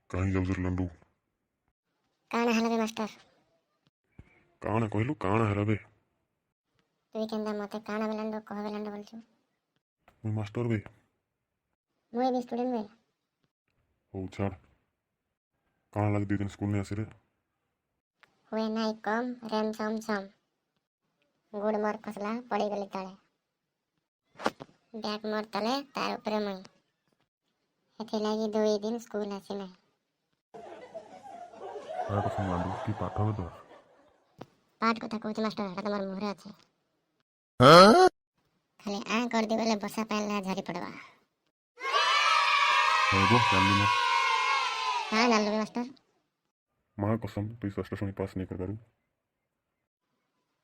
कहीं जाऊ लंडू କାଣା ହେଲା ବେ ମାଷ୍ଟର? କାଣା କହିଲୁ କାଣା ହେଲା ବେ? ତୁଇ କେନ୍ତା ମତେ କାଣା ବେଲାଣ୍ଡ କହ ବେଲାଣ୍ଡ ବୋଲଛୁ? ମୁଇଁ ମାଷ୍ଟର ବେ। ମୁଇଁ ବି ଷ୍ଟୁଡେଣ୍ଟ ବେ। ହଉ ଛାଡ଼ କାଣା ଲାଗି 2 ଦିନ ସ୍କୁଲ ନେଇ ଆସିରେ? ହୁଏ ନାଇଁ କମ୍ ରେମ୍ ସମ୍ ସମ୍ ଗୁଡ଼ ମୋର୍ ଖସଲା ପଡ଼ିଗଲି ତଳେ। ବ୍ୟାଗ ମୋର୍ ତଲେ ତାର ଉପରେ ମୁଇଁ, ହେଥିଲାଗି 2 ଦିନ ସ୍କୁଲ ଆସି ନାହିଁ। କାଣା କଥା ଲଣ୍ଡୁ କି ପାଠ ବେ ତୋର? ପାଠ କଥା କହୁଛି ମାଷ୍ଟର, ହେଟା ତ ମୋର୍ ମୁହଁରେ ଅଛି। ଖାଲି କରିଦି ବୋଲେ ବର୍ଷା ପାଣିଲା ଝରି ପଡ଼ବା। ହେବ ଜାଣିଲି ନା କାଣା ଜାଣିଲୁ ବେ ମାଷ୍ଟର? ମା କସମ ତୁଇ ଷଷ୍ଠ ଶ୍ରେଣୀ ପାସ୍ नहीं कर पारू।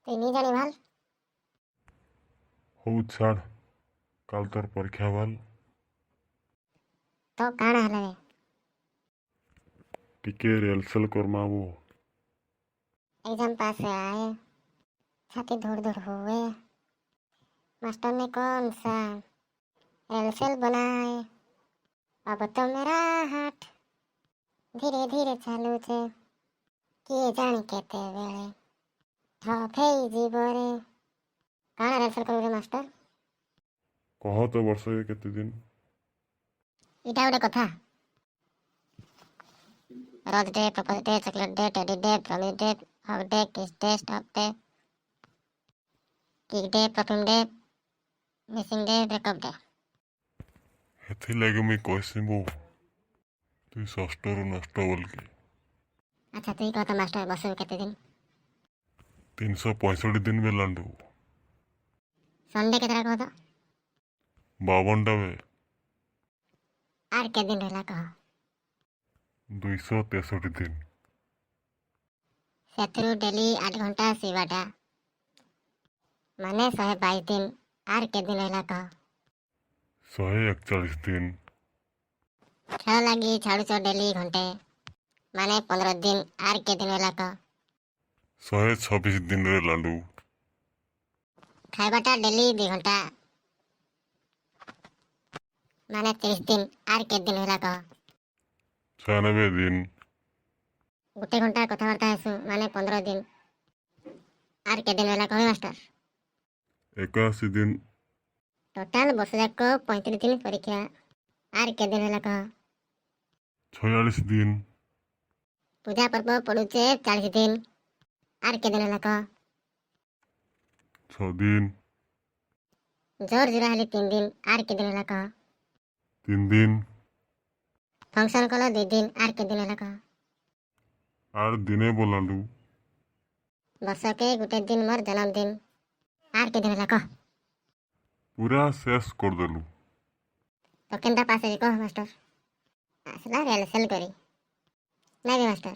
ତୁଇ ନି ଜାଣି ଭାଲ। ହଉ ଛାଡ଼ କାଲ ତୋର ପରୀକ୍ଷା ବାଲ ତ କାଣା ହେଲା ବେ? ଟିକେ ରିହର୍ସଲ କरमा वो। एग्जाम पास से आए, छाती धुड़ धुड़ हुए, मास्टर ने कौन सा रेलसेल बनाए। अब तो मेरा हाथ धीरे धीरे चालू छे, किए जाने केते बेले ठफेई जीवरे। काଣା रेलसेल करू रे मास्टर? कह तो वर्ष केते दिन इटा गोटे कथा। Rose day, propose day, chocolate day, teddy day, promise day, hug day, kiss day, stop day, kick day, perfume day, missing day, breakup day. ହେଥିଲାଗି ମୁଇଁ କହିସି ବୋ ତୁଇ ଷଷ୍ଠରୁ ନଷ୍ଟ ବୋଲକି। अच्छा तुई कह तो मास्टर बसु केते दिन? 365 दिन ବେ ଲଣ୍ଡୁ। संडे केतरा कह तो? 52ଟା ବେ। आर के दिन रहला कह? 263 दिन। सेथरु डेली 8 घंटा सीवाटा माने 122 दिन। आर के दिन रहला कह? 141 दिन। खेल लगी छाड़ुच डेली घंटे माने 15 दिन। आर के दिन रहला कह? 126 दिन रे लंडू। खाइबाटा डेली 2 घंटा माने 30 दिन। आर के दिन रहला कह? 96 दिन। गोटे घंटा कथबार्ता हेसु माने 15 दिन। आर के दिन रहला कह मास्टर? 81 दिन। टोटाल वर्ष जाक 35 दिन परीक्षा। आर के दिन रहला कह? 46 दिन। पूजा पर्व पड़ुचे 40 दिन। आर के दिन रहला कह? 6 दिन। जोर जुरा हेली 3 दिन। आर के दिन रहला कह? 3 दिन। फंक्शन कलो 2 दिन। आर के दिन रहला कह? आर दिने बोलंडू। वर्ष के गोटे दिन मोर जन्मदिन। आर के दिन रहला कह? पूरा शेष कर देलू। तो केंता पास है कह मास्टर? आसला रेलसेल करी नहीं मास्टर?